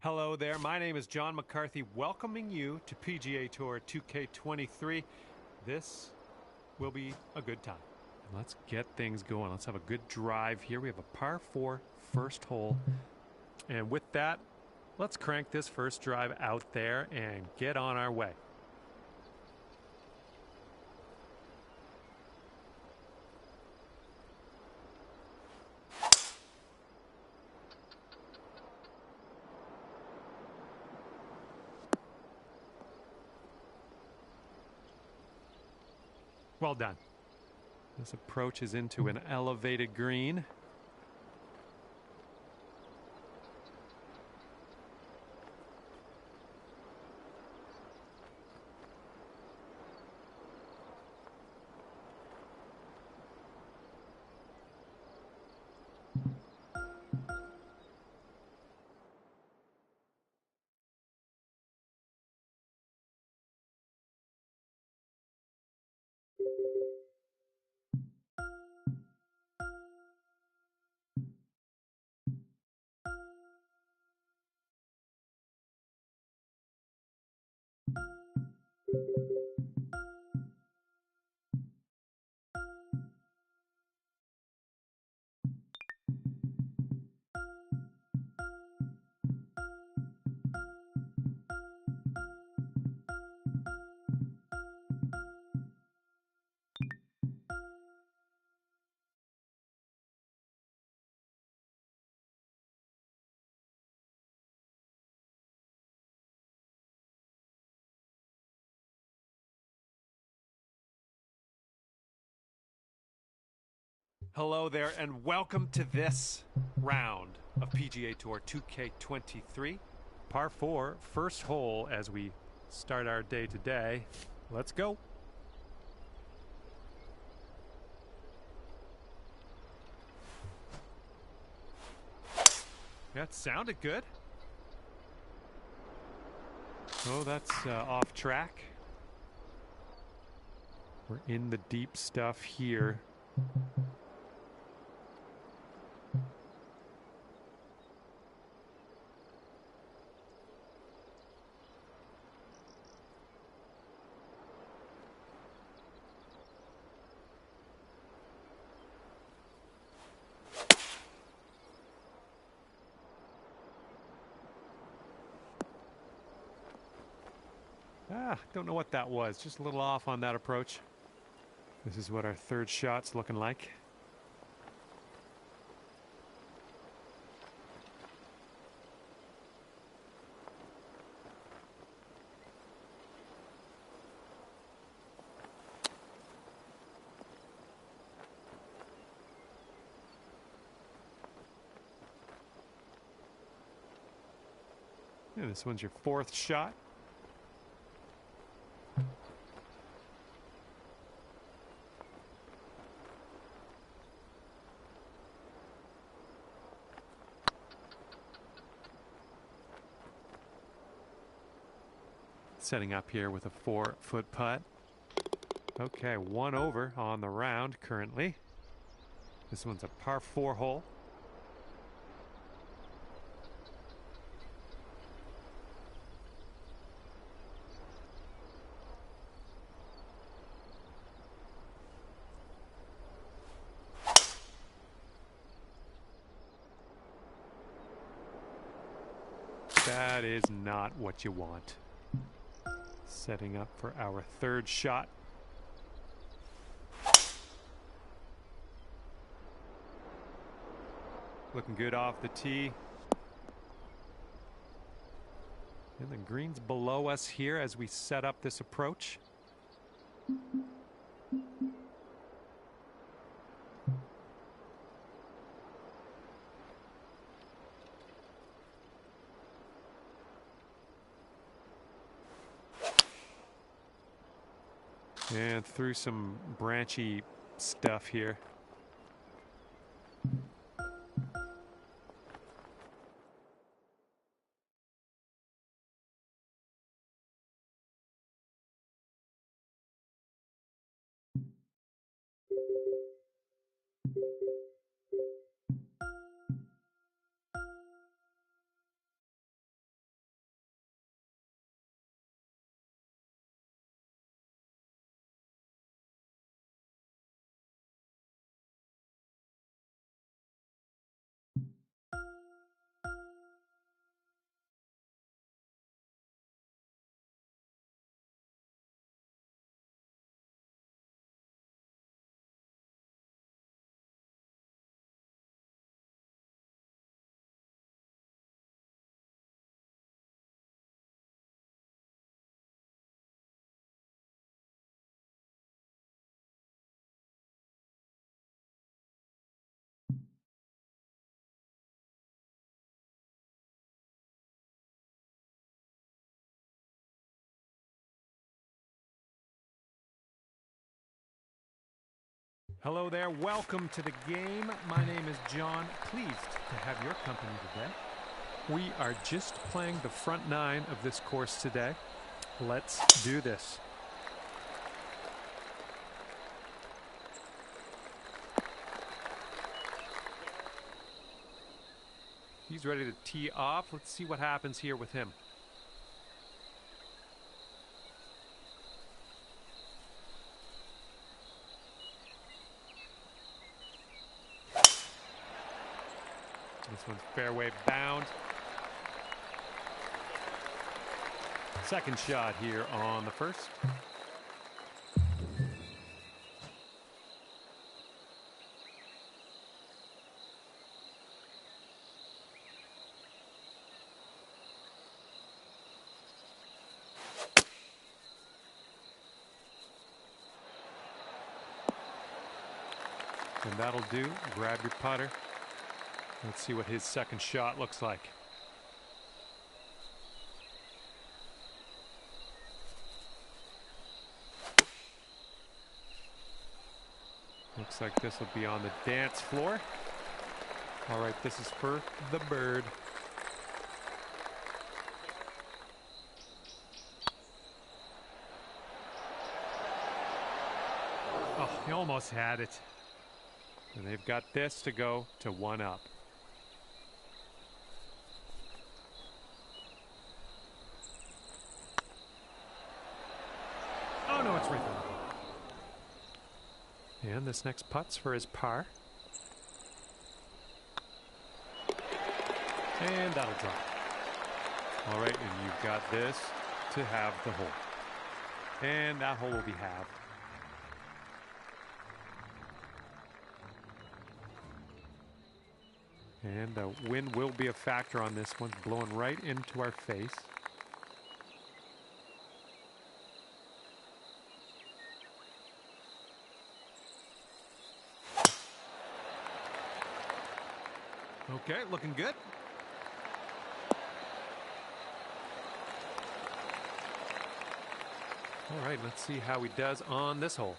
Hello there, my name is John McCarthy, welcoming you to PGA Tour 2K23. This will be a good time. And let's get things going. Let's have a good drive here. We have a par 4 first hole. And with that, let's crank this first drive out there and get on our way. Well done. This approach is into an elevated green. Hello there and welcome to this round of PGA Tour 2K23. Par 4, first hole as we start our day today. Let's go. That sounded good. Oh, that's off track. We're in the deep stuff here. Don't know what that was. Just a little off on that approach. This is what our third shot's looking like. Yeah, this one's your fourth shot. Setting up here with a 4-foot putt. Okay, 1 over on the round currently. This one's a par 4 hole. That is not what you want. Setting up for our third shot. Looking good off the tee. And the green's below us here as we set up this approach. And through some branchy stuff here. Hello there. Welcome to the game. My name is John. Pleased to have your company today. We are just playing the front nine of this course today. Let's do this. He's ready to tee off. Let's see what happens here with him. This one's fairway bound. Second shot here on the first. And that'll do. Grab your putter. Let's see what his second shot looks like. Looks like this will be on the dance floor. All right, this is for the bird. Oh, he almost had it. And they've got this to go to 1 up. Oh, no, it's right there. And this next putt's for his par. And that'll drop. All right, and you've got this to have the hole. And that hole will be halved. And the wind will be a factor on this one, blowing right into our face. Okay, looking good. All right, let's see how he does on this hole.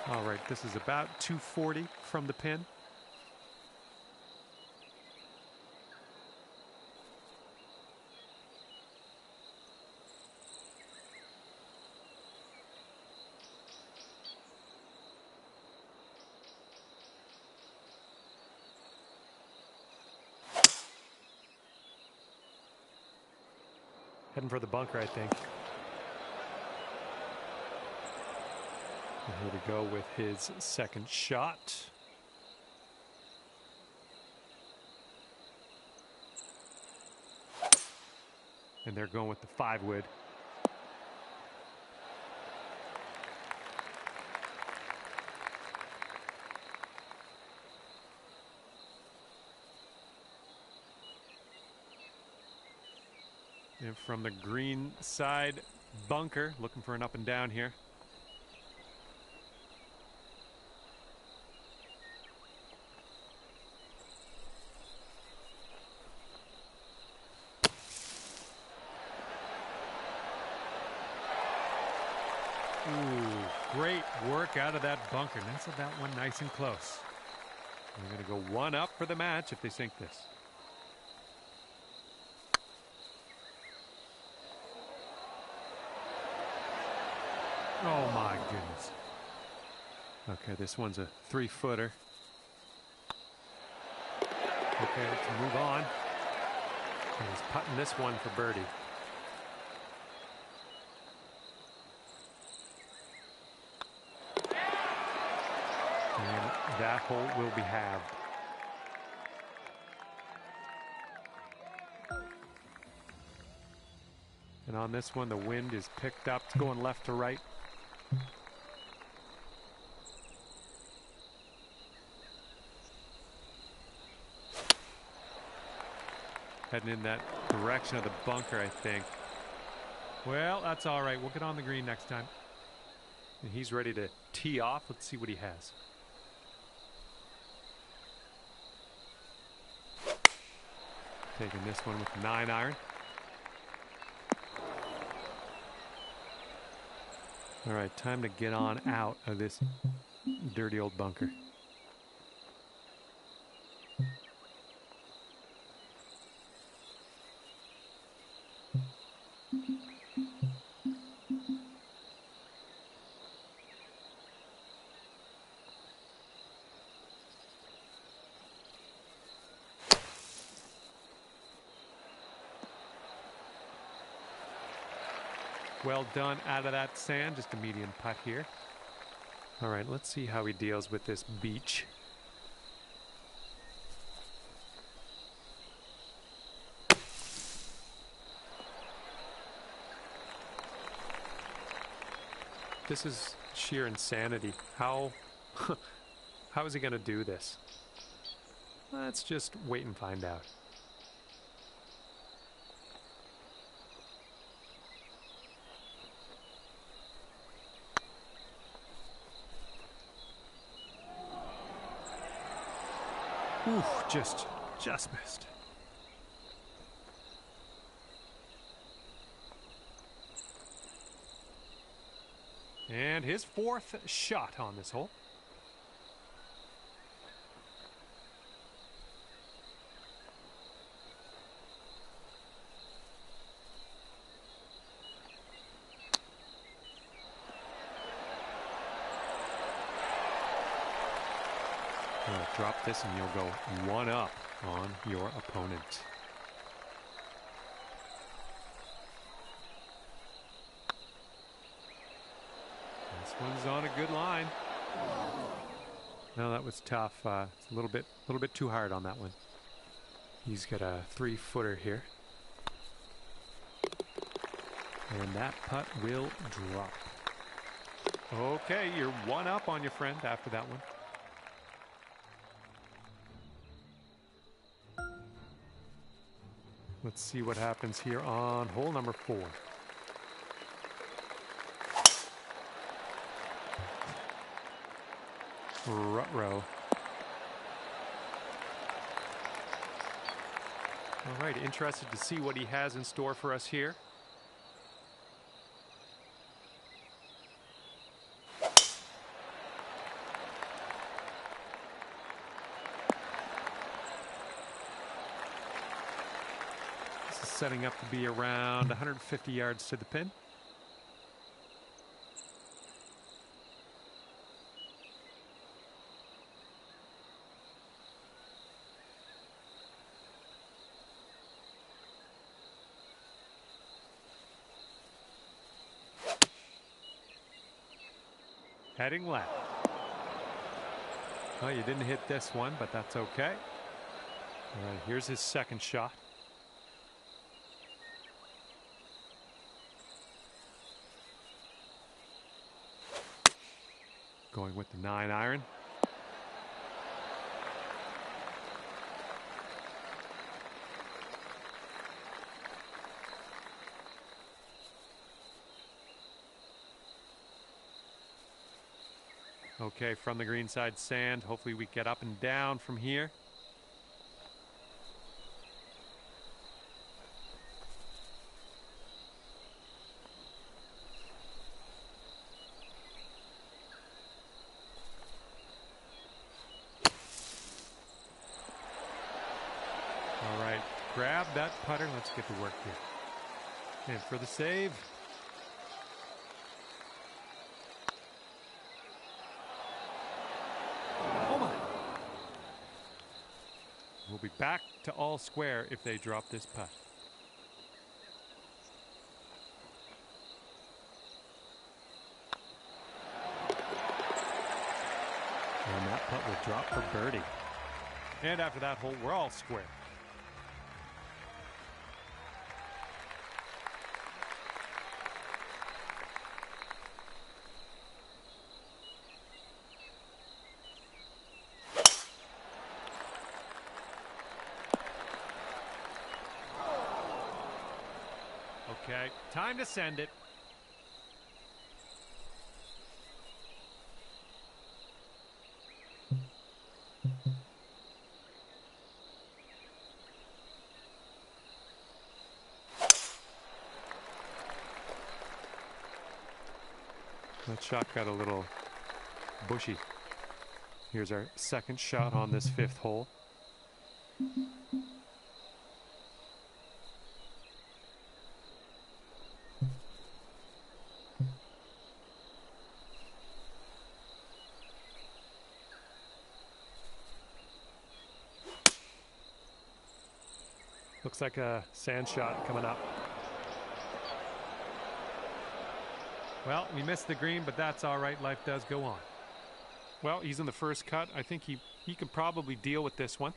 All right, this is about 240 from the pin. Heading for the bunker, I think. And here we go with his second shot. And they're going with the 5-wood. And from the green side bunker, looking for an up and down here. Ooh, great work out of that bunker. Nestled that one nice and close. They're going to go 1 up for the match if they sink this. Oh my goodness. Okay, this one's a 3-footer. Okay, let's move on. And he's putting this one for birdie. And that hole will be halved. And on this one, the wind is picked up. It's going left to right. Heading in that direction of the bunker, I think. Well, that's all right. We'll get on the green next time. And he's ready to tee off. Let's see what he has. Taking this one with the 9-iron. All right, time to get on out of this dirty old bunker. Well done out of that sand, just a medium putt here. All right, let's see how he deals with this beach. This is sheer insanity. How is he going to do this? Let's just wait and find out. Oof, just missed. And his 4th shot on this hole. Drop this and you'll go 1 up on your opponent. This one's on a good line. No, that was tough. It's a little bit too hard on that one. He's got a 3-footer here. And that putt will drop. Okay, you're 1 up on your friend after that one. Let's see what happens here on hole number 4. Ruh-roh. All right, interested to see what he has in store for us here. Setting up to be around 150 yards to the pin. Heading left. Well, you didn't hit this one, but that's okay. All right, here's his 2nd shot. Going with the 9-iron. Okay, from the greenside sand. Hopefully we get up and down from here. All right, grab that putter. Let's get to work here. And for the save. Oh my. We'll be back to all square if they drop this putt. And that putt will drop for birdie. And after that hole, we're all square. Okay, time to send it. That shot got a little bushy. Here's our second shot on this fifth hole. Looks like a sand shot coming up. Well, we missed the green, but that's all right. Life does go on. Well, he's in the first cut. I think he can probably deal with this one.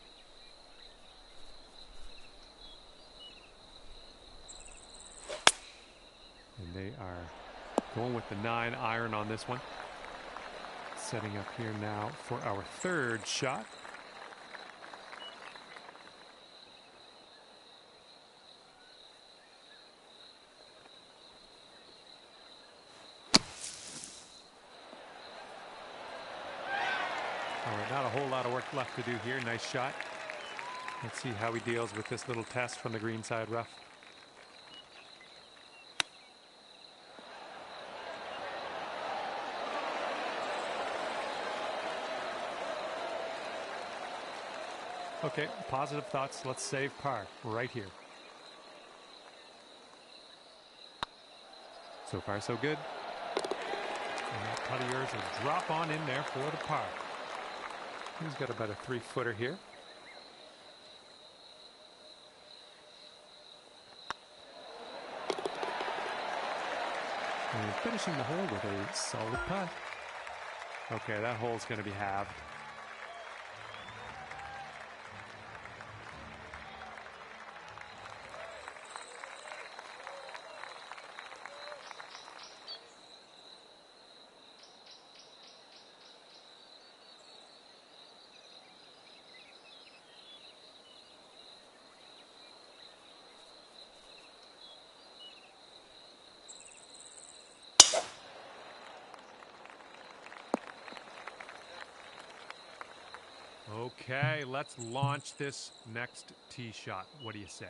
And they are going with the 9 iron on this one. Setting up here now for our third shot. All right, not a whole lot of work left to do here. Nice shot. Let's see how he deals with this little test from the green side rough. Okay, positive thoughts. Let's save par right here. So far, so good. And that putt of yours will drop on in there for the par. He's got about a 3-footer here. And finishing the hole with a solid putt. Okay, that hole's going to be halved. Okay, let's launch this next tee shot. What do you say?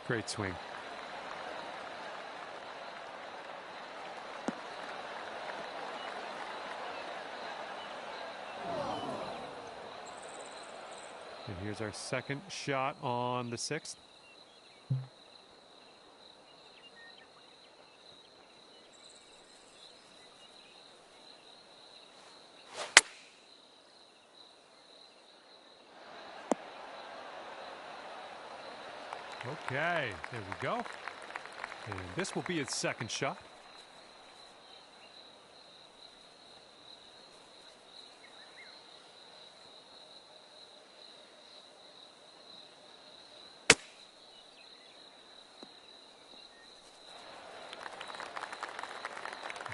Great swing. And here's our second shot on the 6th. Okay, there we go. And this will be his second shot.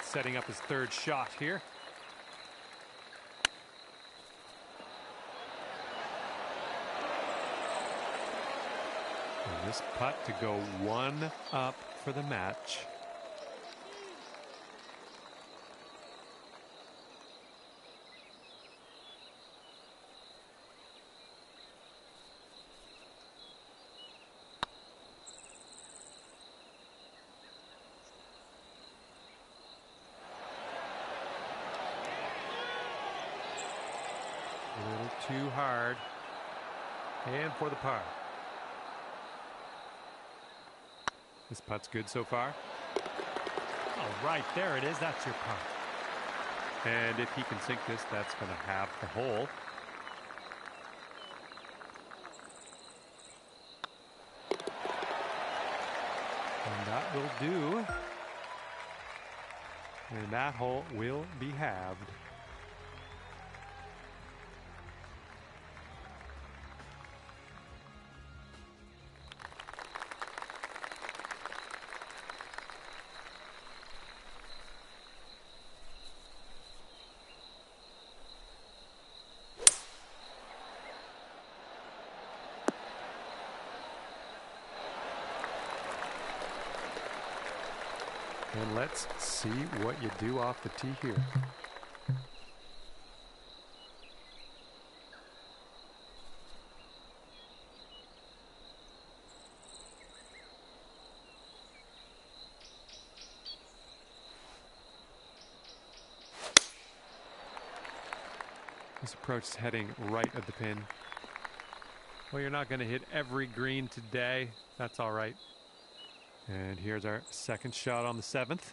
Setting up his third shot here. And this putt to go 1 up for the match. A little too hard. And for the par. This putt's good so far. Oh, right there it is. That's your putt. And if he can sink this, that's going to have the hole. And that will do. And that hole will be halved. And let's see what you do off the tee here. This approach is heading right at the pin. Well, you're not going to hit every green today. That's all right. And here's our second shot on the 7th.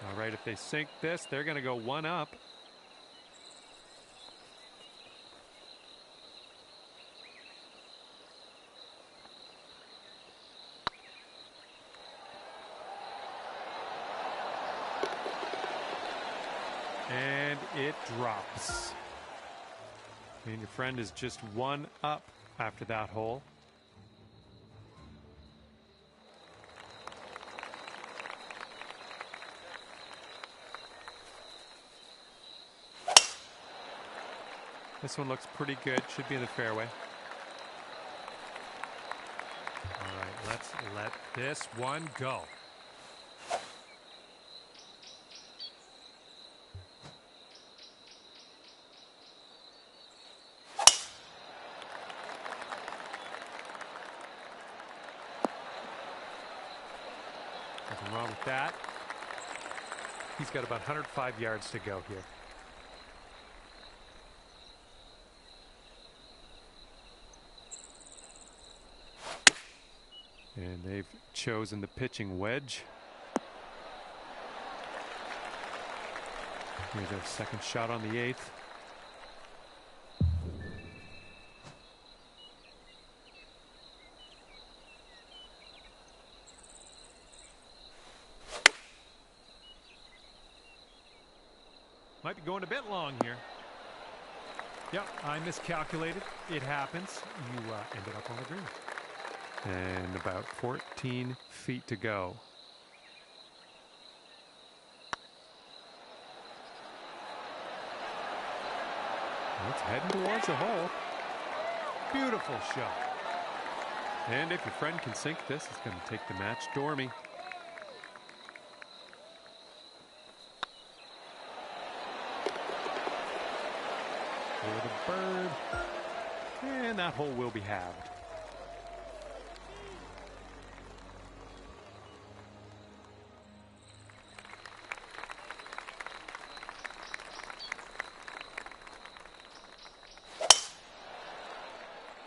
All right, if they sink this, they're going to go one up. And it drops. And your friend is just one up after that hole. This one looks pretty good. Should be in the fairway. All right, let's let this one go. Nothing wrong with that. He's got about 105 yards to go here. And they've chosen the pitching wedge. Here's our second shot on the 8th. Might be going a bit long here. Yep, I miscalculated. It happens. You ended up on the green. And about 14 feet to go. It's heading towards the hole. Beautiful shot. And if your friend can sink this, it's going to take the match dormy. For the bird. And that hole will be halved.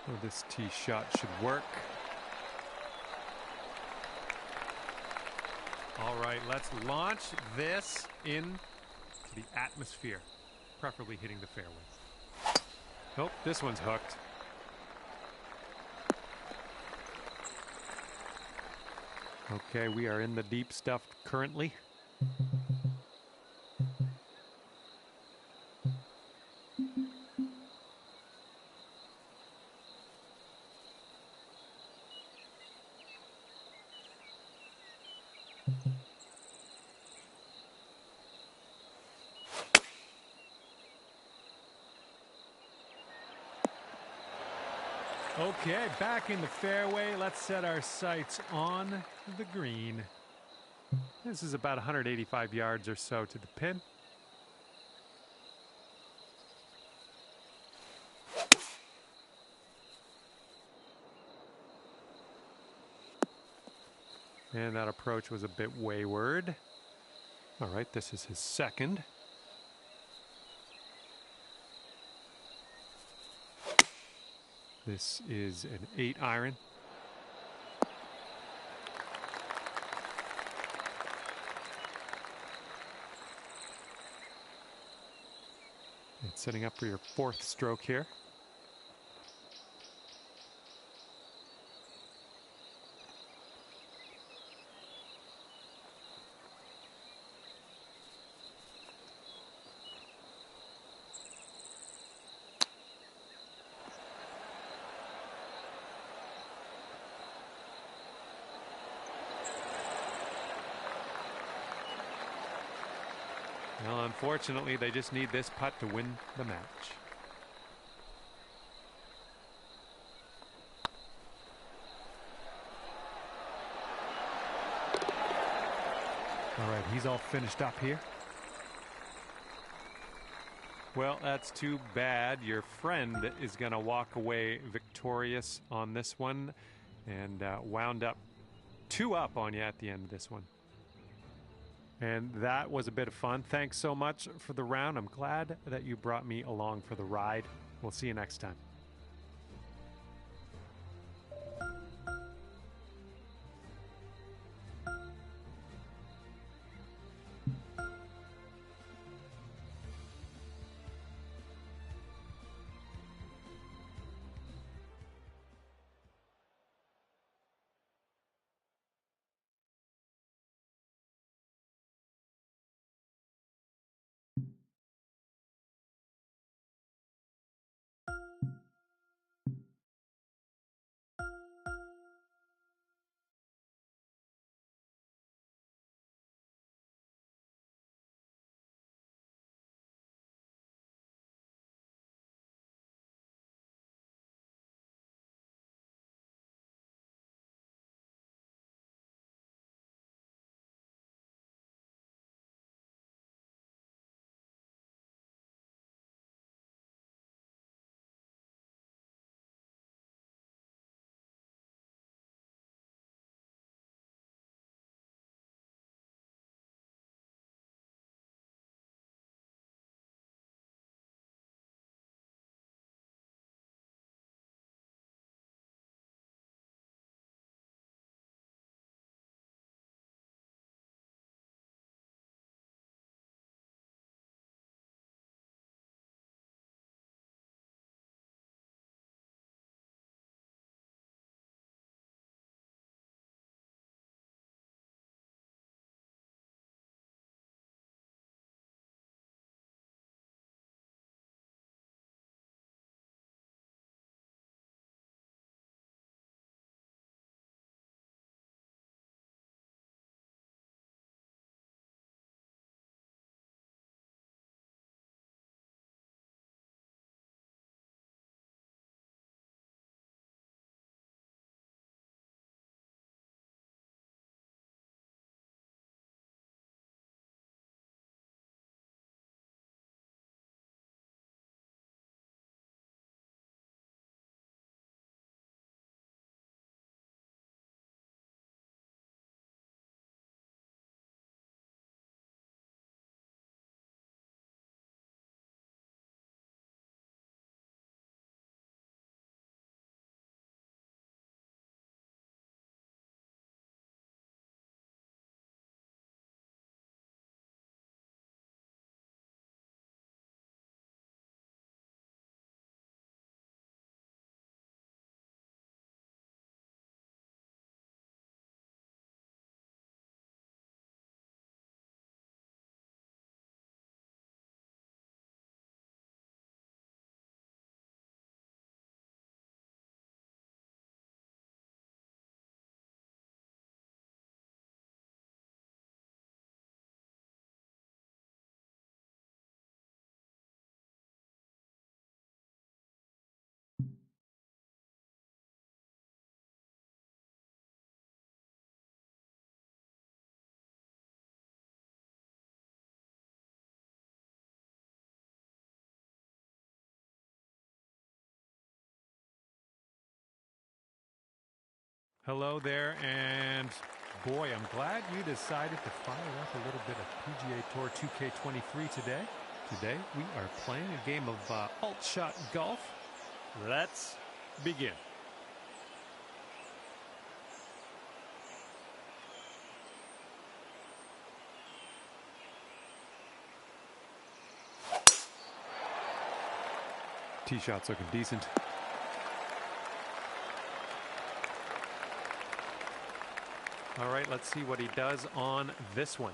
Well, this tee shot should work. All right, let's launch this into the atmosphere, preferably hitting the fairway. Nope, this one's hooked. Okay, we are in the deep stuff currently. Okay, back in the fairway. Let's set our sights on the green. This is about 185 yards or so to the pin. And that approach was a bit wayward. All right, this is his second. This is an 8-iron. It's setting up for your 4th stroke here. Well, unfortunately, they just need this putt to win the match. All right, he's all finished up here. Well, that's too bad. Your friend is going to walk away victorious on this one and wound up 2 up on you at the end of this one. And that was a bit of fun. Thanks so much for the round. I'm glad that you brought me along for the ride. We'll see you next time. Hello there, and boy, I'm glad you decided to fire up a little bit of PGA Tour 2K23 today. Today, we are playing a game of alt shot golf. Let's begin. Tee shot's looking decent. All right, let's see what he does on this one.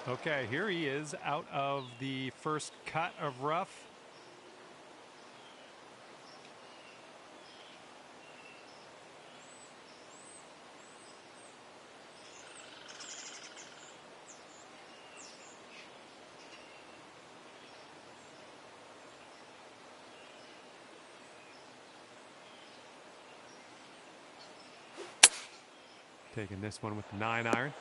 Okay, here he is out of the first cut of rough. Taking this one with the 9-iron.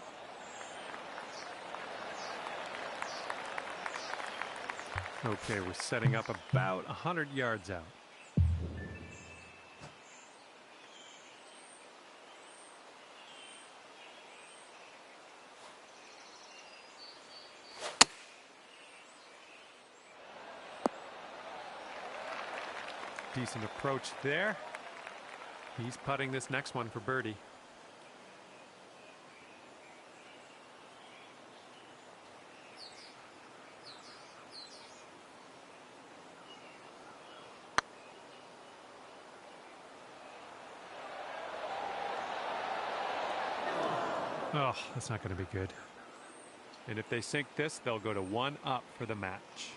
Okay, we're setting up about 100 yards out. Decent approach there. He's putting this next one for birdie. Oh, that's not going to be good. And if they sink this, they'll go to 1 up for the match.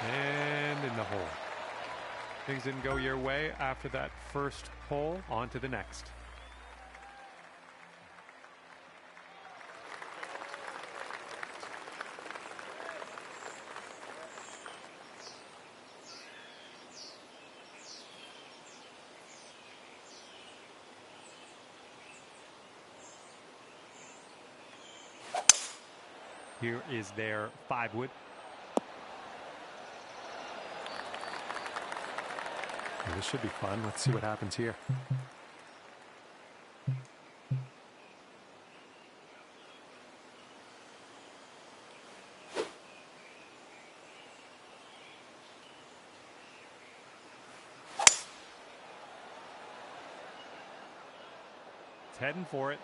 And in the hole. Things didn't go your way after that first hole. On to the next. Here is their 5-wood. Well, this should be fun. Let's see what happens here. It's heading for it.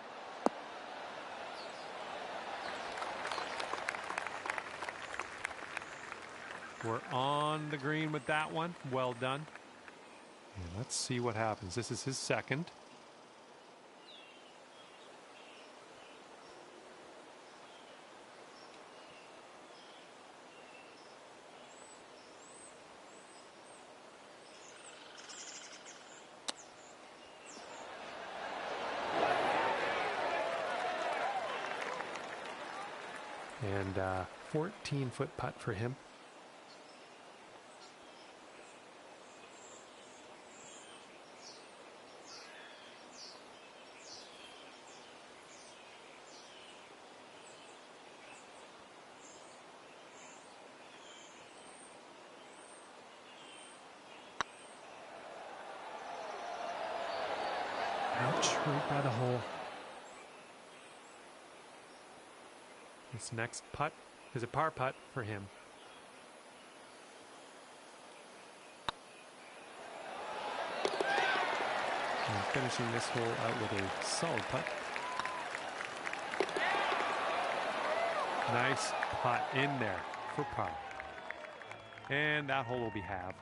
We're on the green with that one. Well done. And let's see what happens. This is his second. And 14-foot putt for him. Ouch, right by the hole. This next putt is a par putt for him. And finishing this hole out with a solid putt. Nice putt in there for par. And that hole will be halved.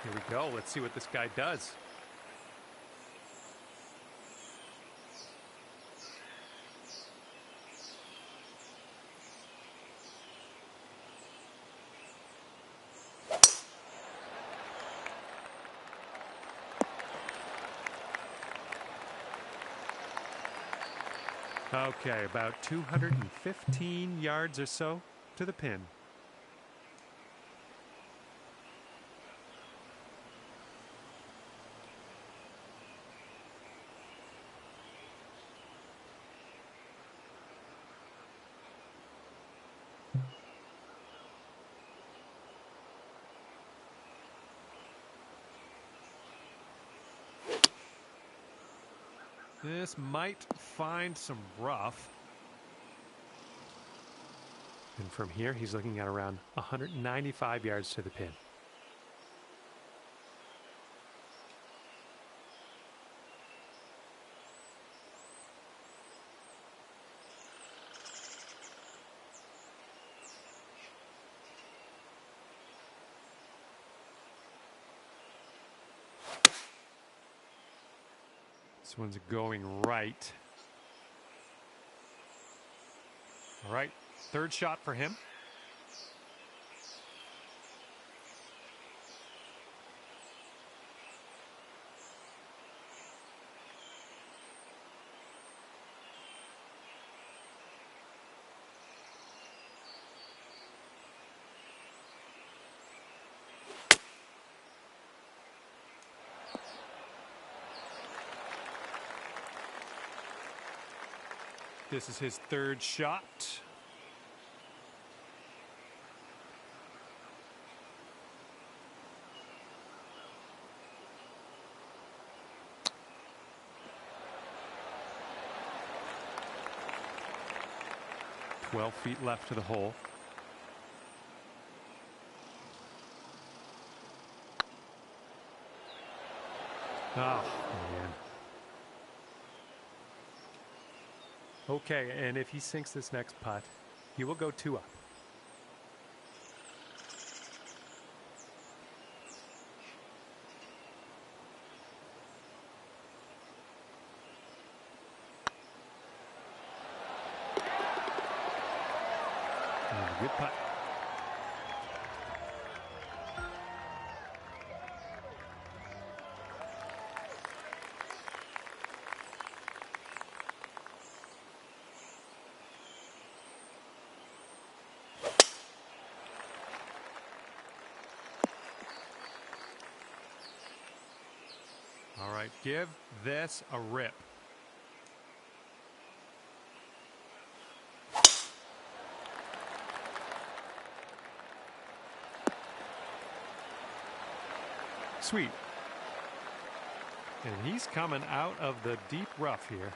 Here we go. Let's see what this guy does. Okay, about 215 yards or so to the pin. This might find some rough. And from here, he's looking at around 195 yards to the pin. This one's going right. All right, third shot for him. This is his third shot. "12 feet left to the hole." Oh, man. Okay, and if he sinks this next putt, he will go 2 up. And a good putt. All right, give this a rip. Sweet. And he's coming out of the deep rough here.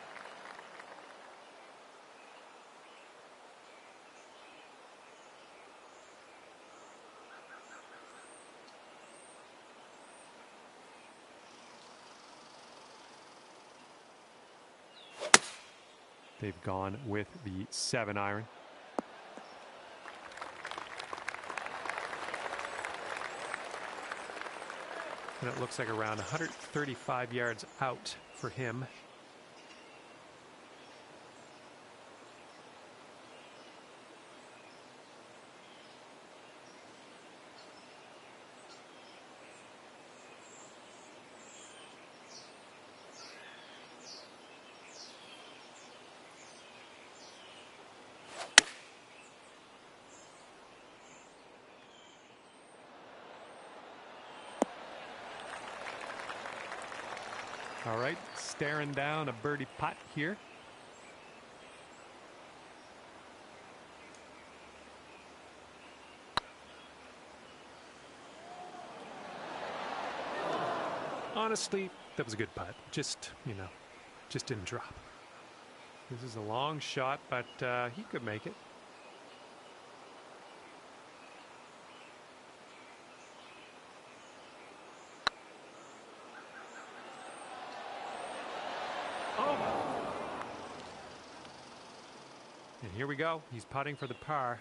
They've gone with the 7-iron. And it looks like around 135 yards out for him. All right, staring down a birdie putt here. Honestly, that was a good putt. Just, just didn't drop. This is a long shot, but he could make it. Oh! And here we go. He's putting for the par.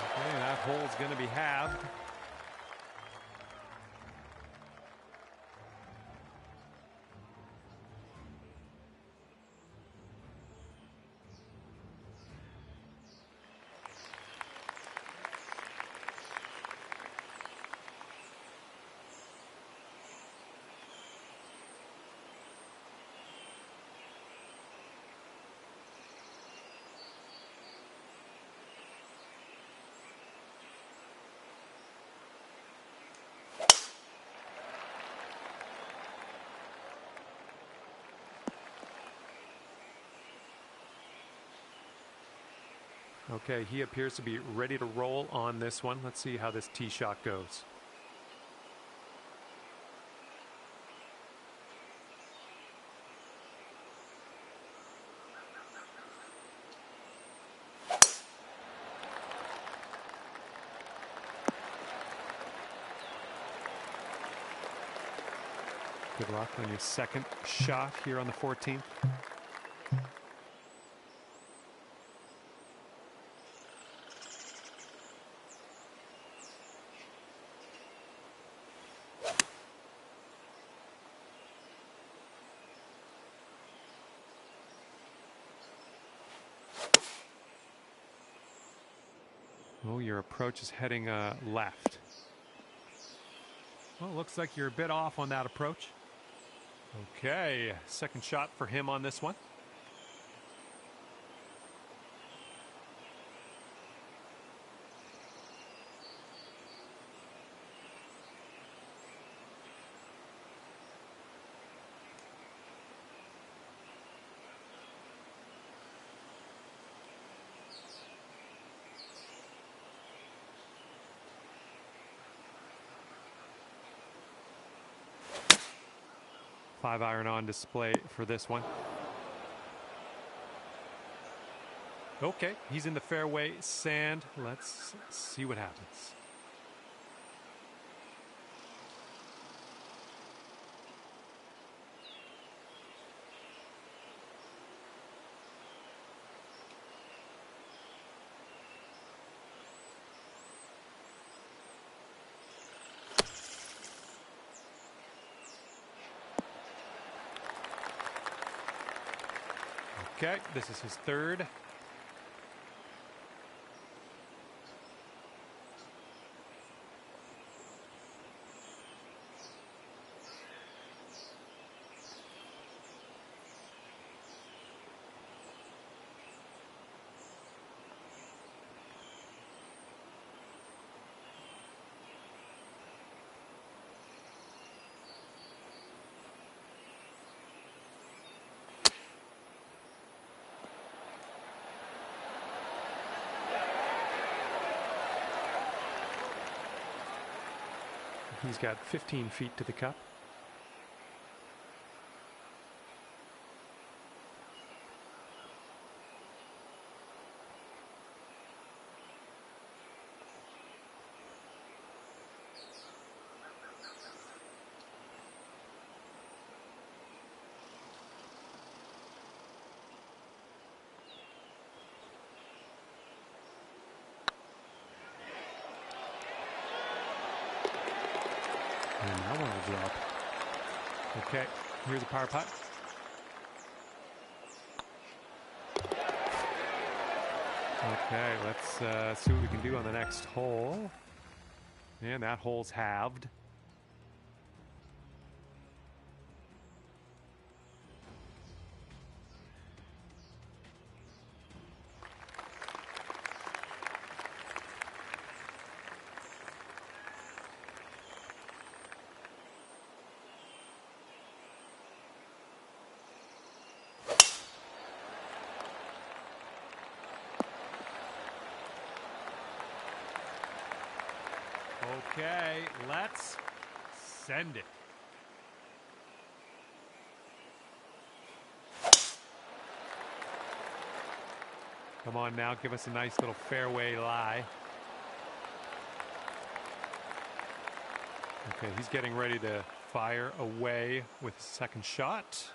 Okay, that hole's going to be halved. Okay, he appears to be ready to roll on this one. Let's see how this tee shot goes. Good luck on your second shot here on the 14th. Oh, your approach is heading left. Well, it looks like you're a bit off on that approach. Okay, second shot for him on this one. Five iron on display for this one. Okay, he's in the fairway sand. Let's see what happens. Okay, this is his third. He's got 15 feet to the cup. And that one will drop. Okay, here's a par putt. Okay, let's see what we can do on the next hole. And that hole's halved. Okay, let's send it. Come on now, give us a nice little fairway lie. Okay, he's getting ready to fire away with his second shot.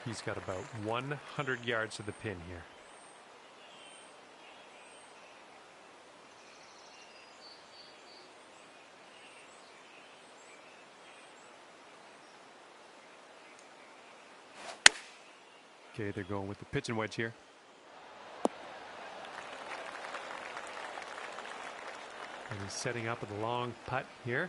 He's got about 100 yards to the pin here. Okay, they're going with the pitching wedge here. And he's setting up with a long putt here.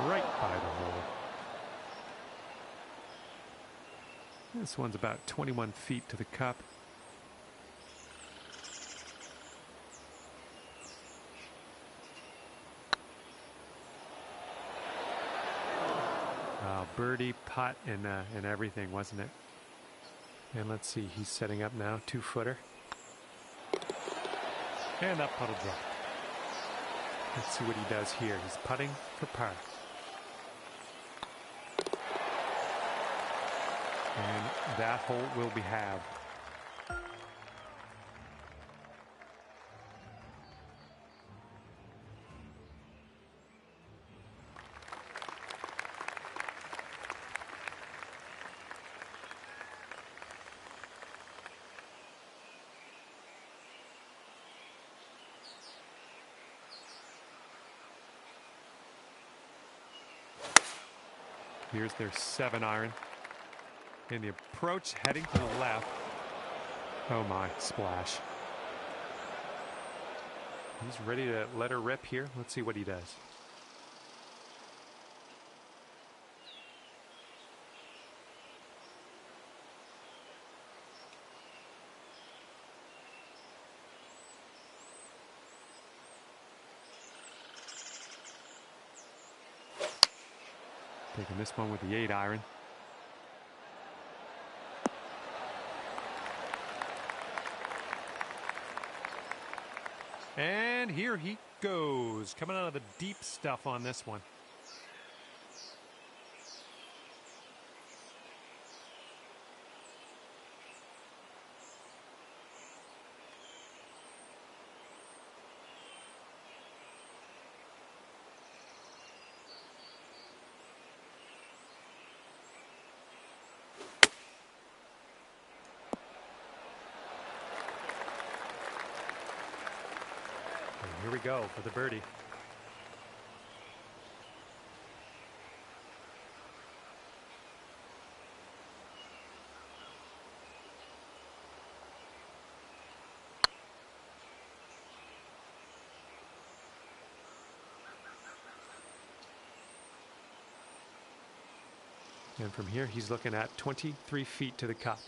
Right by the hole. This one's about 21 feet to the cup. Birdie, putt, and everything, wasn't it? And let's see, he's setting up now, 2-footer. And that putt'll drop. Let's see what he does here. He's putting for par. And that hole will be halved. Here's their 7-iron. And the approach heading to the left. Oh my, splash. He's ready to let her rip here. Let's see what he does. Taking this one with the 8-iron. And here he goes, coming out of the deep stuff on this one. Here we go for the birdie. And from here, he's looking at 23 feet to the cup.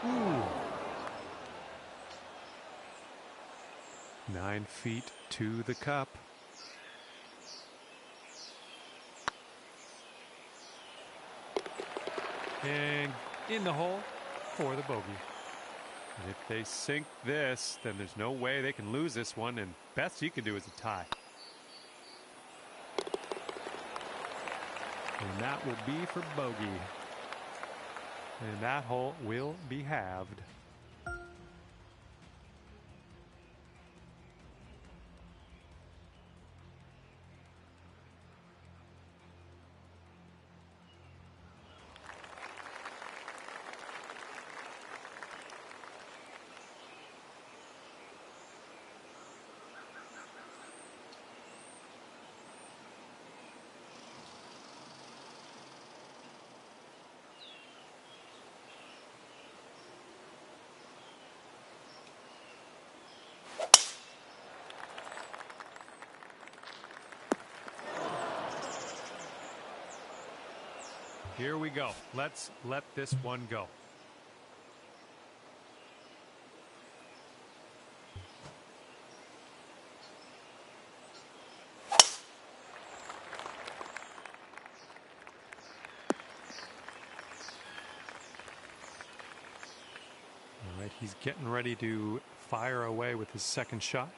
Ooh. 9 feet to the cup. And in the hole for the bogey. And if they sink this, then there's no way they can lose this one, and best you can do is a tie. And that will be for bogey. And that hole will be halved. Here we go. Let's let this one go. All right, he's getting ready to fire away with his second shot.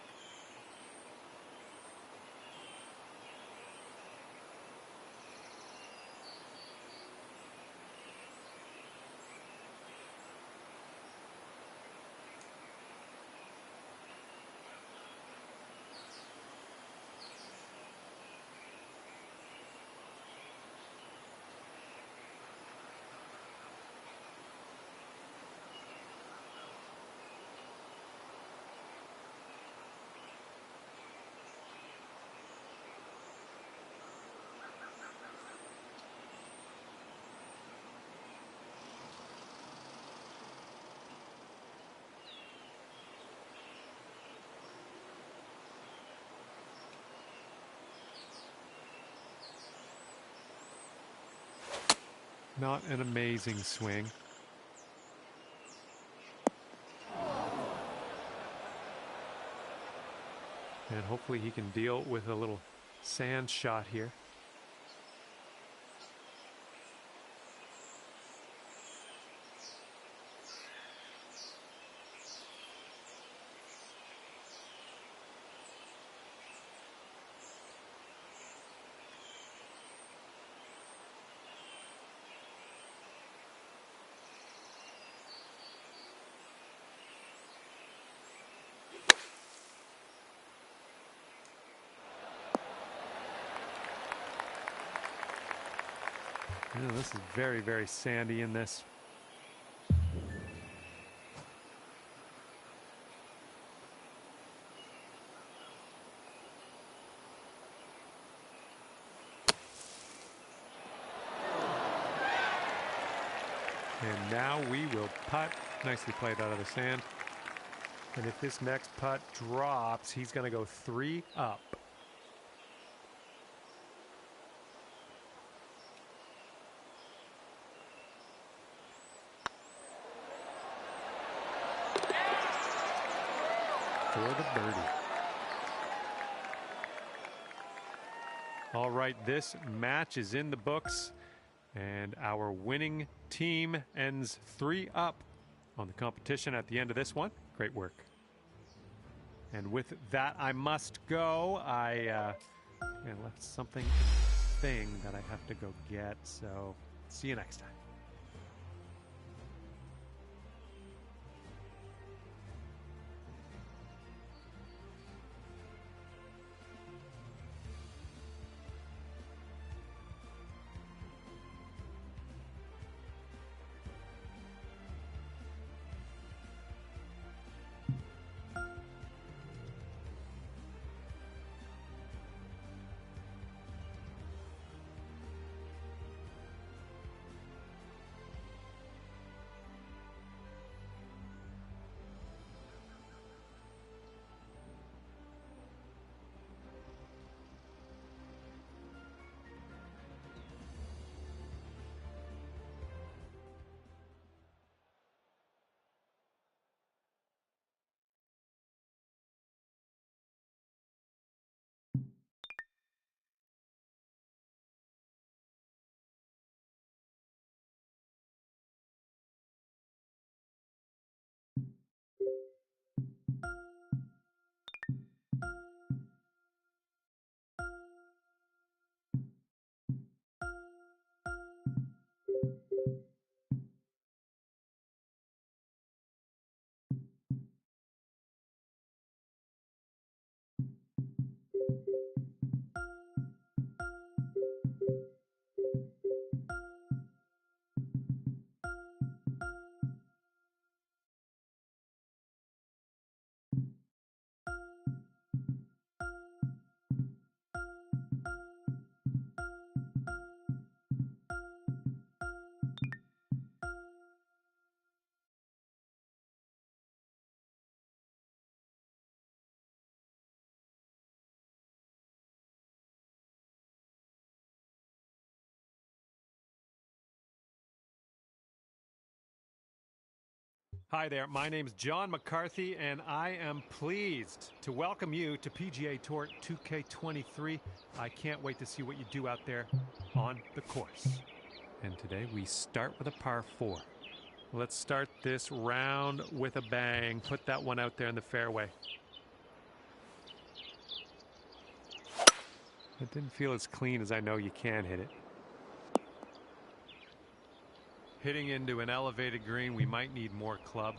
Not an amazing swing. And hopefully he can deal with a little sand shot here. Yeah, this is very, very sandy in this. And now we will putt. Nicely played out of the sand. And if this next putt drops, he's going to go 3 up. For the birdie. All right, this match is in the books, and our winning team ends 3 up on the competition at the end of this one. Great work. And with that, I must go. I left something in the thing that I have to go get, so see you next time. Hi there, my name's John McCarthy, and I am pleased to welcome you to PGA Tour 2K23. I can't wait to see what you do out there on the course. And today we start with a par 4. Let's start this round with a bang. Put that one out there in the fairway. It didn't feel as clean as I know you can hit it. Hitting into an elevated green, we might need more club.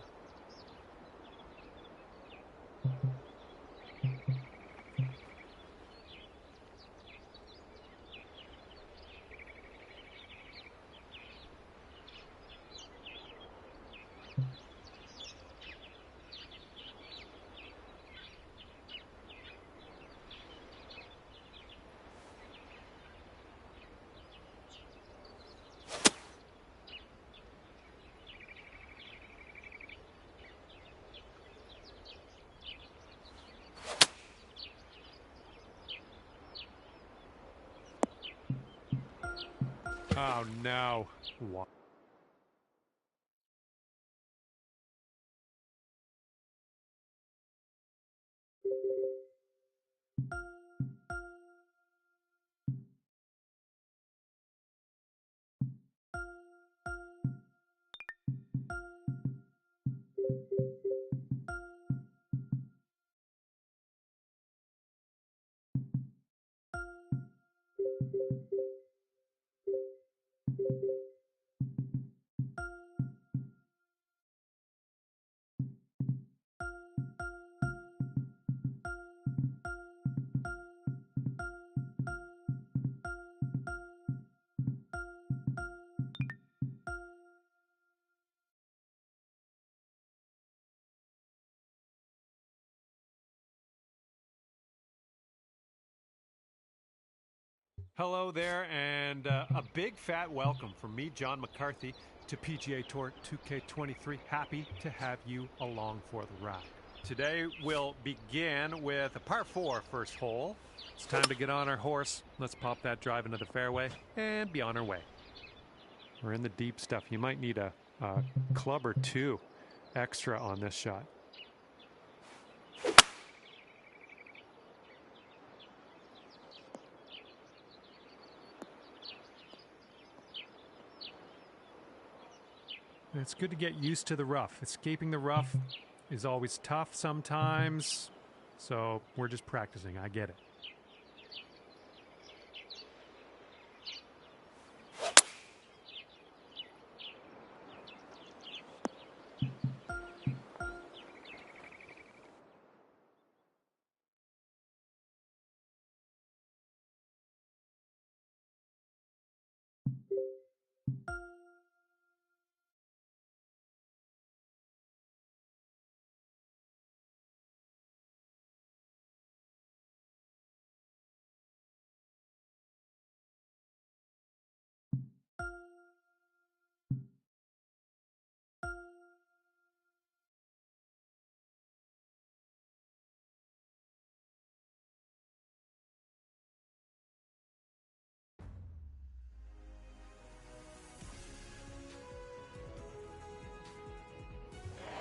Oh no. What? Hello there, and a big fat welcome from me, John McCarthy, to PGA Tour 2K23. Happy to have you along for the ride. Today we'll begin with a par 4 first hole. It's time to get on our horse. Let's pop that drive into the fairway and be on our way. We're in the deep stuff. You might need a club or two extra on this shot. It's good to get used to the rough. Escaping the rough is always tough sometimes, so we're just practicing. I get it.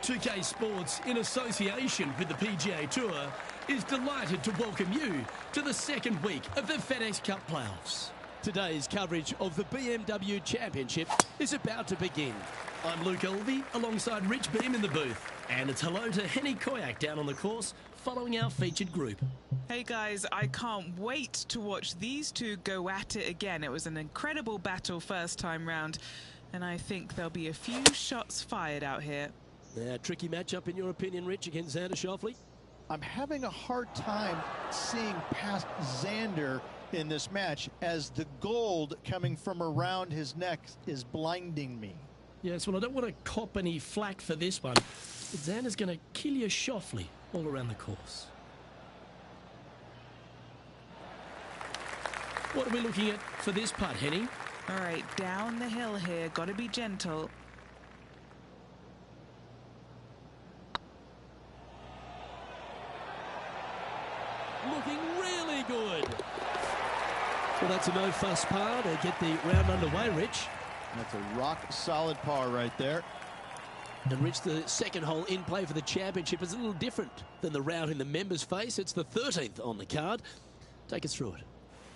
"2K Sports, in association with the PGA Tour, is delighted to welcome you to the second week of the FedEx Cup playoffs. Today's coverage of the BMW Championship is about to begin. I'm Luke Elvey, alongside Rich Beam in the booth. And it's hello to Henny Koyak down on the course, following our featured group. Hey guys, I can't wait to watch these two go at it again. It was an incredible battle first time round, and I think there'll be a few shots fired out here. Yeah, tricky matchup in your opinion, Rich, against Xander Schauffele? I'm having a hard time seeing past Xander in this match, as the gold coming from around his neck is blinding me. Yes, well, I don't want to cop any flack for this one, but Xander's going to kill your Schauffele all around the course. What are we looking at for this putt, Henny? All right, down the hill here. Got to be gentle. Looking really good. Well, that's a no-fuss par to get the round underway, Rich. That's a rock-solid par right there. And Rich, the second hole in play for the championship is a little different than the round in the members' face. It's the 13th on the card. Take us through it.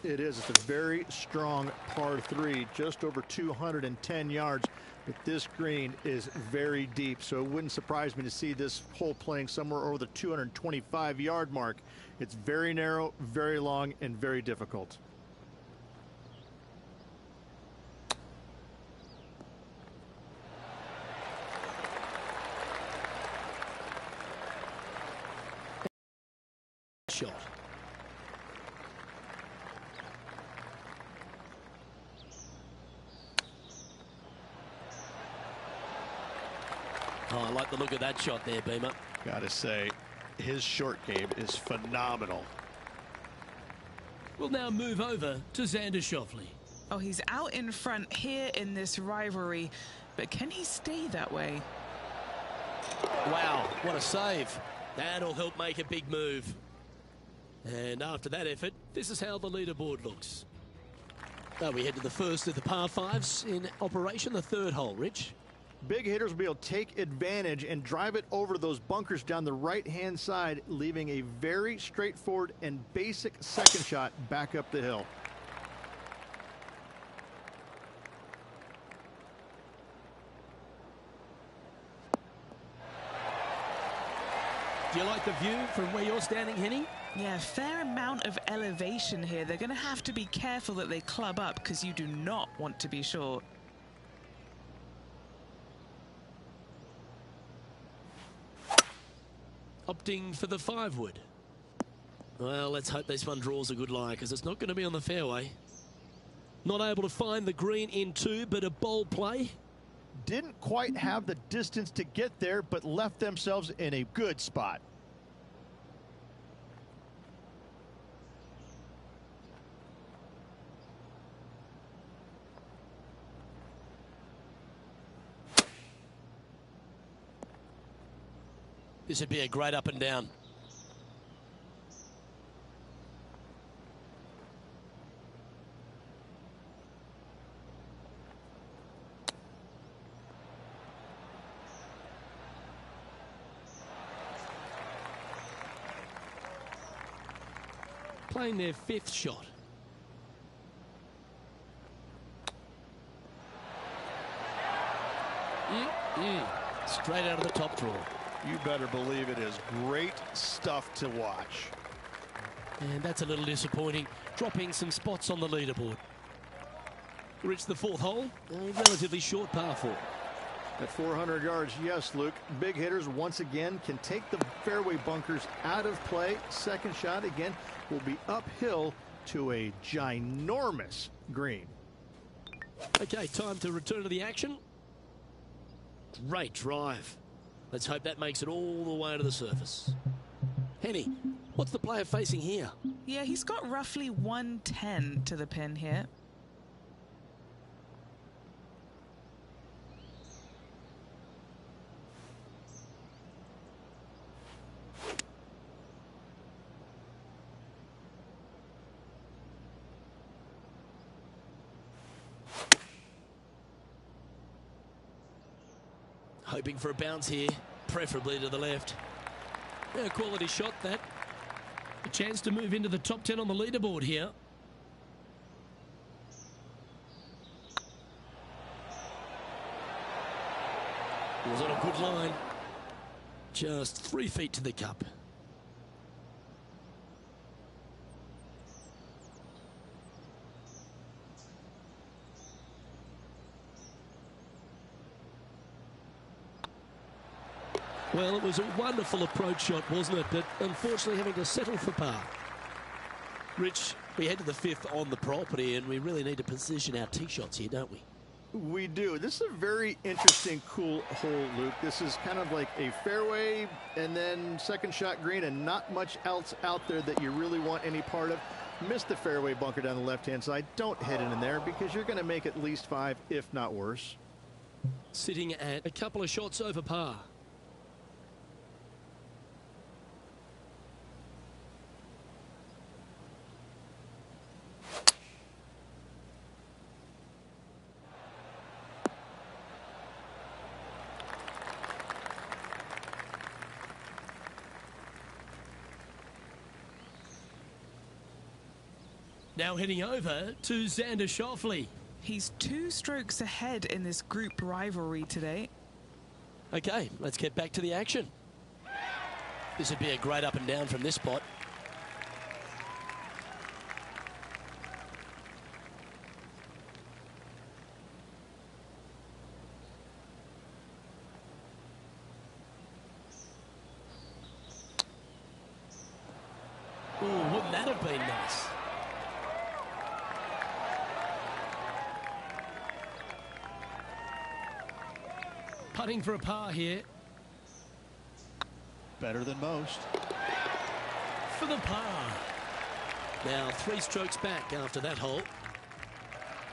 It is. It's a very strong par 3, just over 210 yards. But this green is very deep, so it wouldn't surprise me to see this hole playing somewhere over the 225-yard mark. It's very narrow, very long, and very difficult. Shot. Oh, I like the look of that shot there, Beamer. Gotta say, his short game is phenomenal. We'll now move over to Xander Schauffele. Oh, he's out in front here in this rivalry, but can he stay that way? Wow, what a save. That'll help make a big move. And after that effort, this is how the leaderboard looks. Now we head to the first of the par 5s in operation, the third hole, Rich. Big hitters will be able to take advantage and drive it over those bunkers down the right-hand side, leaving a very straightforward and basic second shot back up the hill. Do you like the view from where you're standing, Henny? Yeah, fair amount of elevation here. They're going to have to be careful that they club up because you do not want to be short. Opting for the 5-wood. Well, let's hope this one draws a good lie because it's not going to be on the fairway. Not able to find the green in 2, but a bold play. Didn't quite have the distance to get there, but left themselves in a good spot. This would be a great up and down. Playing their 5th shot. Straight out of the top drawer. You better believe it is great stuff to watch. And that's a little disappointing, dropping some spots on the leaderboard. Reach the 4th hole, a relatively short par 4. At 400 yards, yes, Luke. Big hitters once again can take the fairway bunkers out of play. Second shot again will be uphill to a ginormous green. Okay, time to return to the action. Great drive. Let's hope that makes it all the way to the surface. Henny, what's the player facing here? Yeah, he's got roughly 110 to the pin here. Hoping for a bounce here, preferably to the left. Yeah, quality shot that. A chance to move into the top 10 on the leaderboard here. Was on a good line. Just 3 feet to the cup. Well, it was a wonderful approach shot, wasn't it? But unfortunately having to settle for par. Rich, we head to the 5th on the property, and we really need to position our tee shots here, don't we? We do. This is a very interesting, cool hole, Luke. This is kind of like a fairway and then second shot green and not much else out there that you really want any part of. Miss the fairway bunker down the left-hand side. Don't hit it in there because you're going to make at least 5, if not worse. Sitting at a couple of shots over par. Now heading over to Xander Schauffele. He's 2 strokes ahead in this group rivalry today. Okay, let's get back to the action. This would be a great up and down from this spot. Ooh, wouldn't that have been nice? Putting for a par here. Better than most. For the par. Now 3 strokes back after that hole.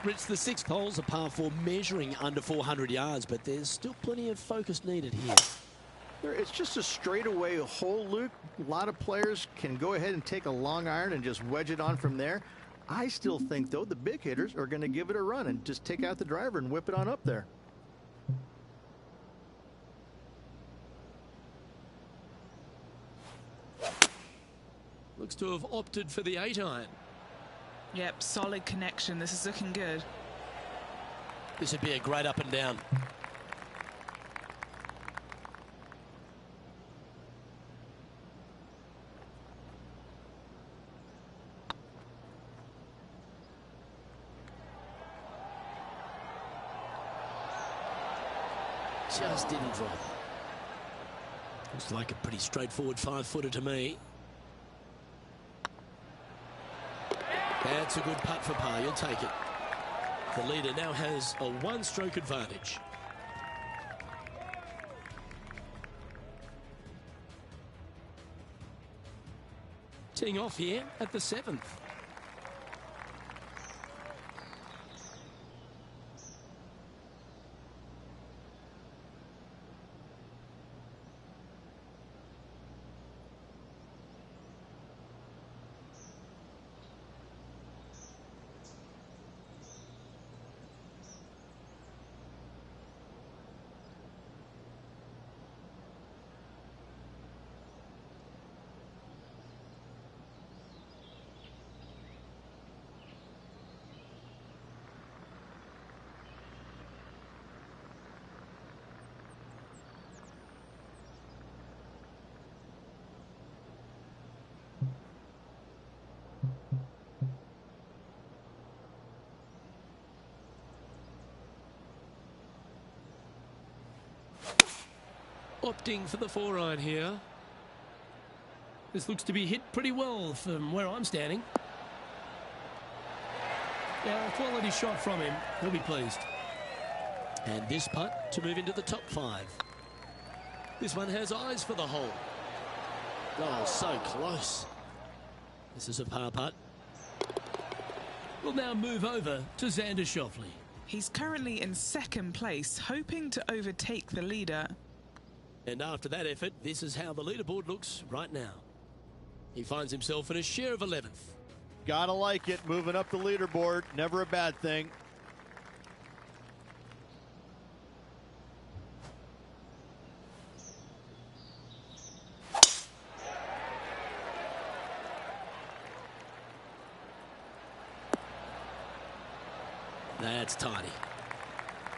Rich, the 6th hole's a par 4 measuring under 400 yards, but there's still plenty of focus needed here. It's just a straightaway hole, Luke. A lot of players can go ahead and take a long iron and just wedge it on from there. I still think, though, the big hitters are going to give it a run and just take out the driver and whip it on up there. Looks to have opted for the 8-iron. Yep, solid connection. This is looking good. This would be a great up and down. Just didn't drop. Looks like a pretty straightforward 5-footer to me. That's a good putt for par. You'll take it. The leader now has a 1-stroke advantage. Teeing off here at the 7th. Opting for the 4-iron here. This looks to be hit pretty well from where I'm standing. Yeah, a quality shot from him. He'll be pleased. And this putt to move into the top 5. This one has eyes for the hole. Oh, so close. This is a par putt. We'll now move over to Xander Schauffele. He's currently in 2nd place, hoping to overtake the leader. And after that effort, this is how the leaderboard looks right now. He finds himself in a share of 11th. Gotta like it. Moving up the leaderboard. Never a bad thing. That's tidy.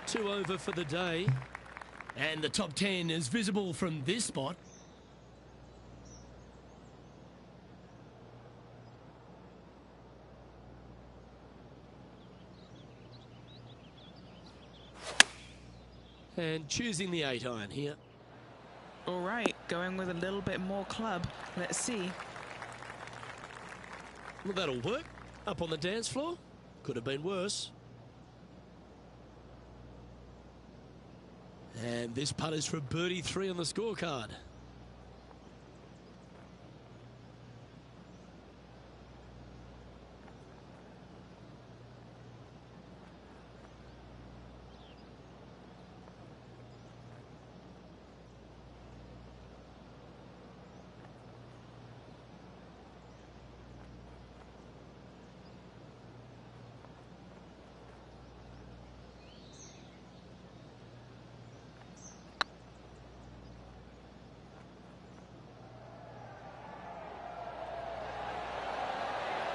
2 over for the day. And the top 10 is visible from this spot. And choosing the 8-iron here. All right, going with a little bit more club. Let's see. Well, that'll work. Up on the dance floor. Could have been worse. And this putt is for birdie 3 on the scorecard.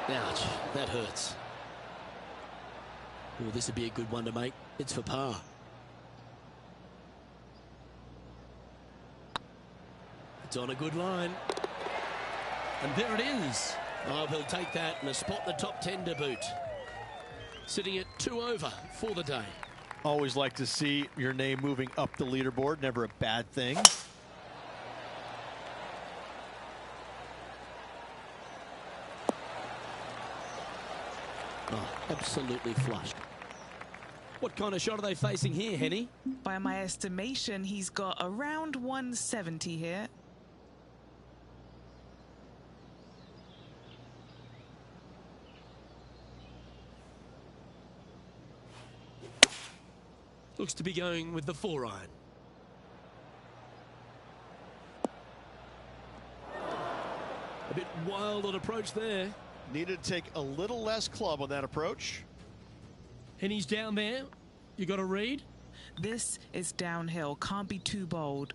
Ouch. That hurts. Oh, this would be a good one to make. It's for par. It's on a good line. And there it is. Oh, he'll take that and a spot in the top 10 to boot. Sitting at 2 over for the day. Always like to see your name moving up the leaderboard. Never a bad thing. Oh, absolutely flushed. What kind of shot are they facing here, Henny? By my estimation, he's got around 170 here. Looks to be going with the 4-iron. A bit wild on approach there. Needed to take a little less club on that approach. And he's down there. You got a read? This is downhill. Can't be too bold.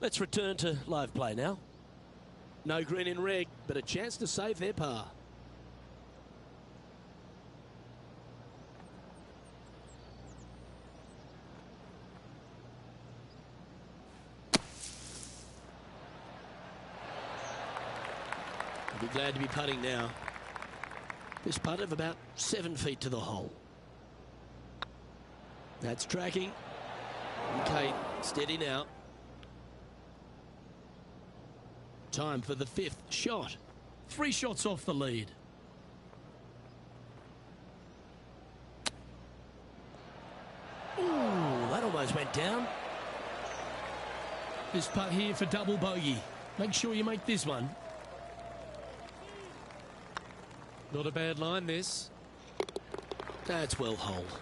Let's return to live play now. No green in red, but a chance to save their par. I'll be glad to be putting now. This putt of about 7 feet to the hole. That's tracking. Okay, steady now. Time for the 5th shot. 3 shots off the lead. Ooh, that almost went down. This putt here for double bogey. Make sure you make this one. Not a bad line, this. That's well holed.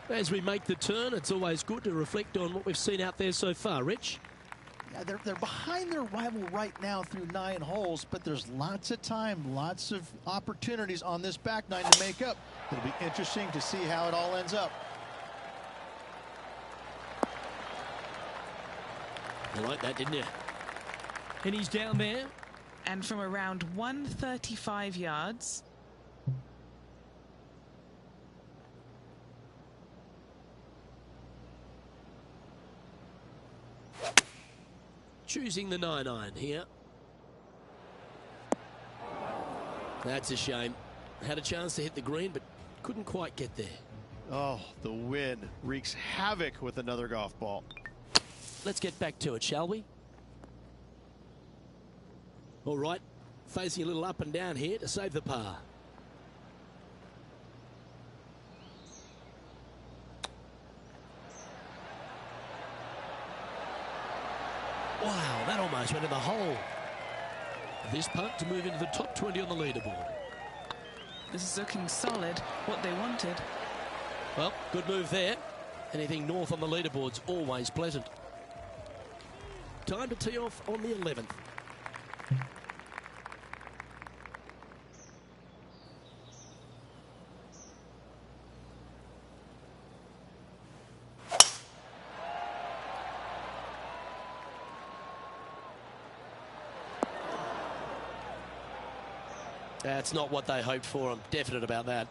As we make the turn, it's always good to reflect on what we've seen out there so far. Rich? Yeah, they're behind their rival right now through 9 holes, but there's lots of time, lots of opportunities on this back 9 to make up. It'll be interesting to see how it all ends up. You like that, didn't you? And he's down there. And from around 135 yards. Choosing the 9-iron here. That's a shame. Had a chance to hit the green, but couldn't quite get there. Oh, the wind wreaks havoc with another golf ball. Let's get back to it, shall we? All right, facing a little up and down here to save the par. Wow, that almost went in the hole. This putt to move into the top 20 on the leaderboard. This is looking solid, what they wanted. Well, good move there. Anything north on the leaderboard's always pleasant. Time to tee off on the 11th. That's not what they hoped for. I'm definite about that.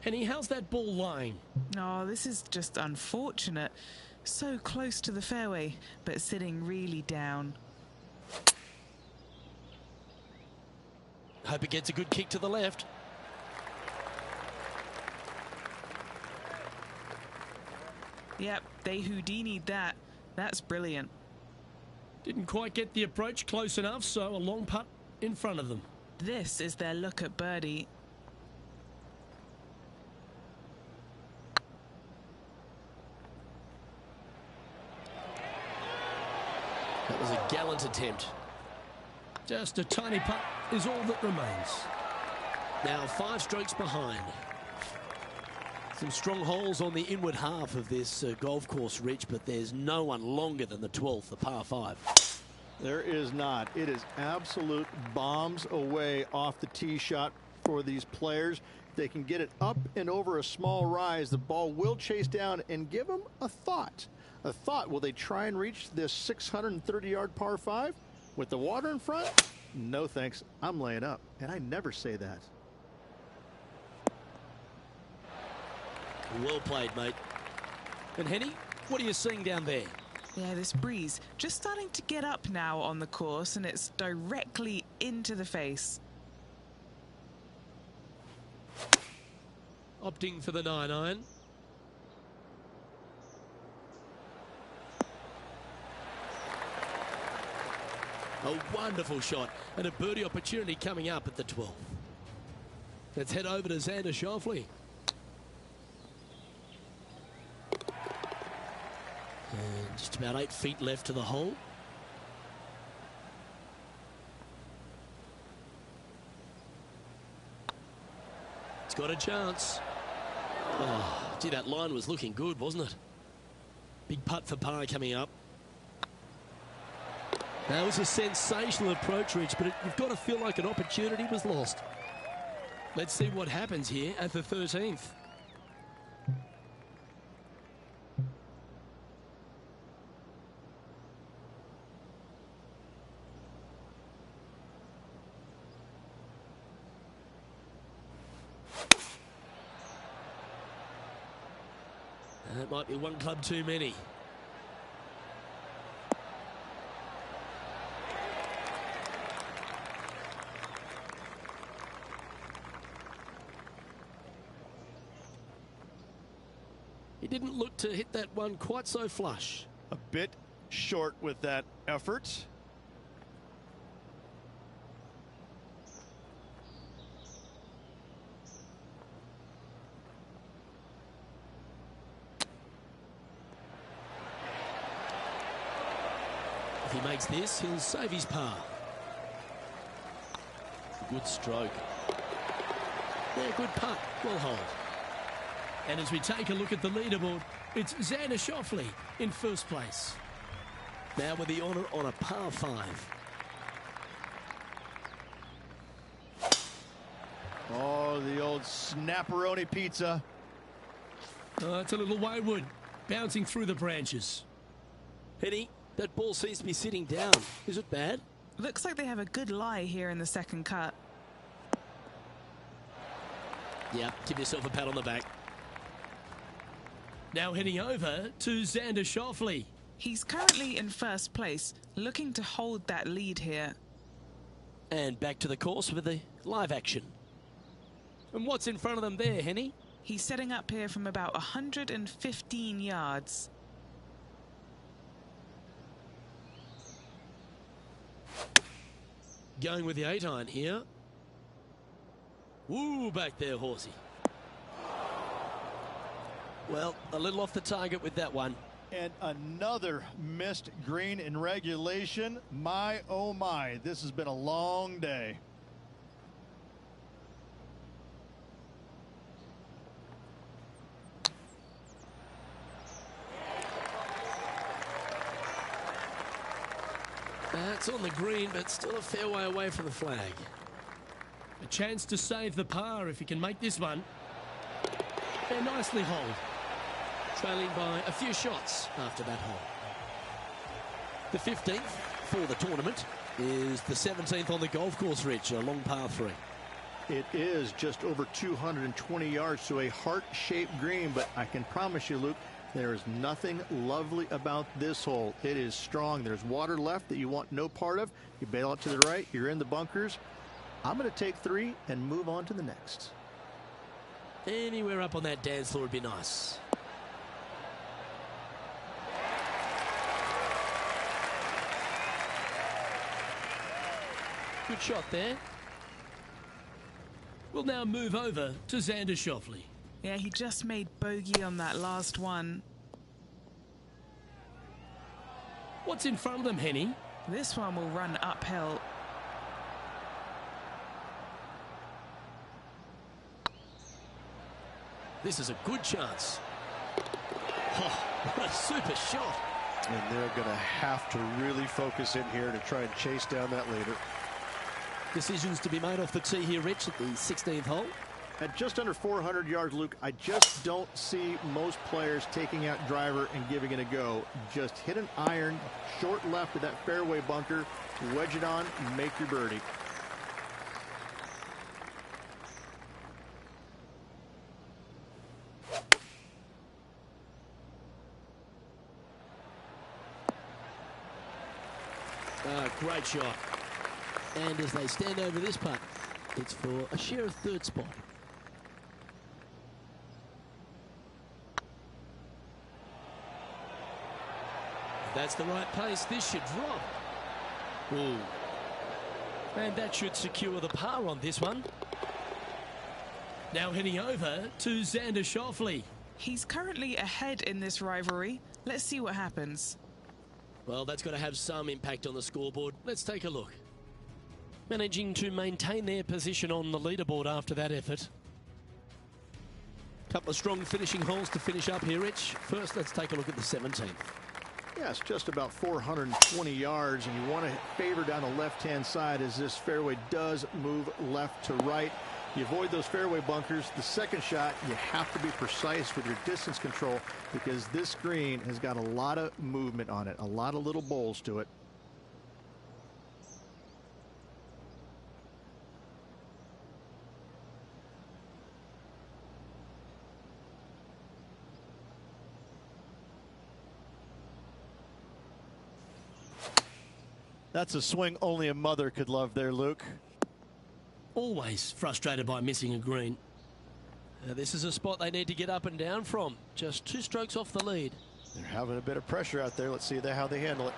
Henny, how's that ball lying? Oh, this is just unfortunate. So close to the fairway, but sitting really down. Hope it gets a good kick to the left. Yep, they Houdini'd that. That's brilliant. Didn't quite get the approach close enough, so a long putt in front of them. This is their look at birdie. That was a gallant attempt. Just a tiny putt is all that remains. Now 5 strokes behind. Some strong holes on the inward half of this golf course, Rich, but there's no one longer than the 12th, the par 5. There is not. It is absolute bombs away off the tee shot for these players. They can get it up and over a small rise. The ball will chase down and give them a thought. A thought, will they try and reach this 630-yard par 5 with the water in front? No thanks, I'm laying up, and I never say that. Well played, mate. And Henny, what are you seeing down there? Yeah, this breeze just starting to get up now on the course, and it's directly into the face. Opting for the 9-iron. A wonderful shot and a birdie opportunity coming up at the 12th. Let's head over to Xander Schauffele. And just about 8 feet left to the hole. It's got a chance. Oh, gee, that line was looking good, wasn't it? Big putt for par coming up. That was a sensational approach, Rich, but you've got to feel like an opportunity was lost. Let's see what happens here at the 13th. That might be one club too many. He didn't look to hit that one quite so flush. A bit short with that effort. If he makes this, he'll save his par. Good stroke. Yeah, good putt. Well hold. And as we take a look at the leaderboard, it's Xander Schauffele in first place. Now with the honour on a par 5. Oh, the old snapperoni pizza. It's a little wayward, bouncing through the branches. Henny, that ball seems to be sitting down. Is it bad? Looks like they have a good lie here in the second cut. Yeah, give yourself a pat on the back. Now heading over to Xander Schauffele. He's currently in first place, looking to hold that lead here. And back to the course with the live action. And what's in front of them there, Henny? He's setting up here from about 115 yards. Going with the 8-iron here. Woo, back there, horsey. Well, a little off the target with that one. And another missed green in regulation. My, oh my, this has been a long day. That's on the green, but still a fair way away from the flag. A chance to save the par if he can make this one. And nicely holed. Trailing by a few shots after that hole. The 15th for the tournament is the 17th on the golf course, Rich, a long par 3. It is just over 220 yards, so a heart-shaped green, but I can promise you, Luke, there is nothing lovely about this hole. It is strong. There's water left that you want no part of. You bail out to the right, you're in the bunkers. I'm going to take 3 and move on to the next. Anywhere up on that dance floor would be nice. Good shot there. We'll now move over to Xander Schauffele. Yeah, he just made bogey on that last one. What's in front of them, Henny? This one will run uphill. This is a good chance. Oh, what a super shot. And they're going to have to really focus in here to try and chase down that leader. Decisions to be made off the tee here, Rich, at the 16th hole. At just under 400 yards, Luke, I just don't see most players taking out driver and giving it a go. Just hit an iron, short left of that fairway bunker, wedge it on, make your birdie. Great shot. And as they stand over this putt, it's for a share of third spot. That's the right pace. This should drop. Ooh. And that should secure the par on this one. Now heading over to Xander Schauffele. He's currently ahead in this rivalry. Let's see what happens. Well, that's got to have some impact on the scoreboard. Let's take a look. Managing to maintain their position on the leaderboard after that effort. Couple of strong finishing holes to finish up here, Rich. First, let's take a look at the 17th. Yeah, it's just about 420 yards, and you want to favor down the left-hand side as this fairway does move left to right. You avoid those fairway bunkers. The second shot, you have to be precise with your distance control because this green has got a lot of movement on it, a lot of little bowls to it. That's a swing only a mother could love there, Luke. Always frustrated by missing a green. This is a spot they need to get up and down from. Just 2 strokes off the lead. They're having a bit of pressure out there. Let's see how they handle it.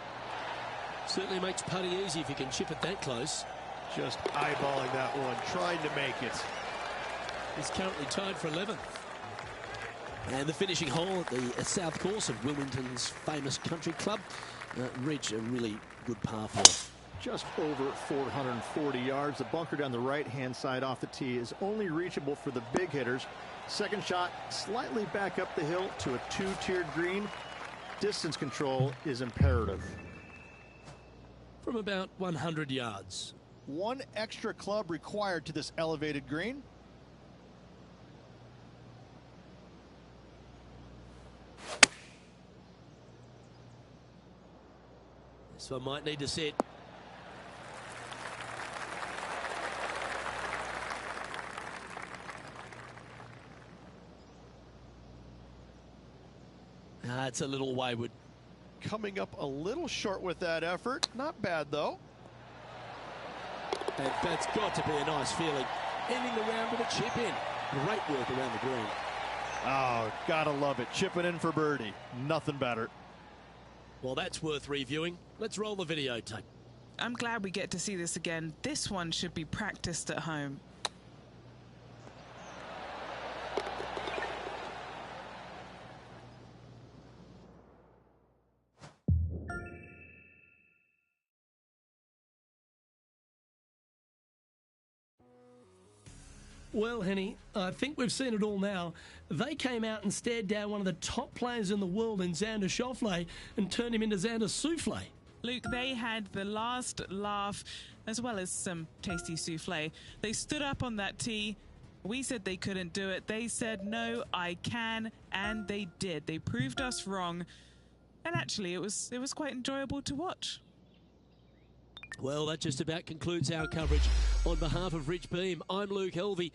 Certainly makes putting easy if you can chip it that close. Just eyeballing that one, trying to make it. He's currently tied for 11th. And the finishing hole at the south course of Wilmington's famous country club. Ridge, a really good par 4. Just over 440 yards. The bunker down the right-hand side off the tee is only reachable for the big hitters. Second shot slightly back up the hill to a 2-tiered green. Distance control is imperative. From about 100 yards. 1 extra club required to this elevated green. This one might need to sit. It's a little wayward. Coming up a little short with that effort. Not bad, though. And that's got to be a nice feeling. Ending the round with a chip in. Great work around the green. Oh, gotta love it. Chipping in for birdie. Nothing better. Well, that's worth reviewing. Let's roll the videotape. I'm glad we get to see this again. This one should be practiced at home. Well, Henny, I think we've seen it all now. They came out and stared down one of the top players in the world in Xander Schauffele and turned him into Xander Souffle. Luke, they had the last laugh as well as some tasty souffle. They stood up on that tee. We said they couldn't do it. They said, no, I can, and they did. They proved us wrong. And actually, it was quite enjoyable to watch. Well, that just about concludes our coverage. On behalf of Rich Beem, I'm Luke Helvey.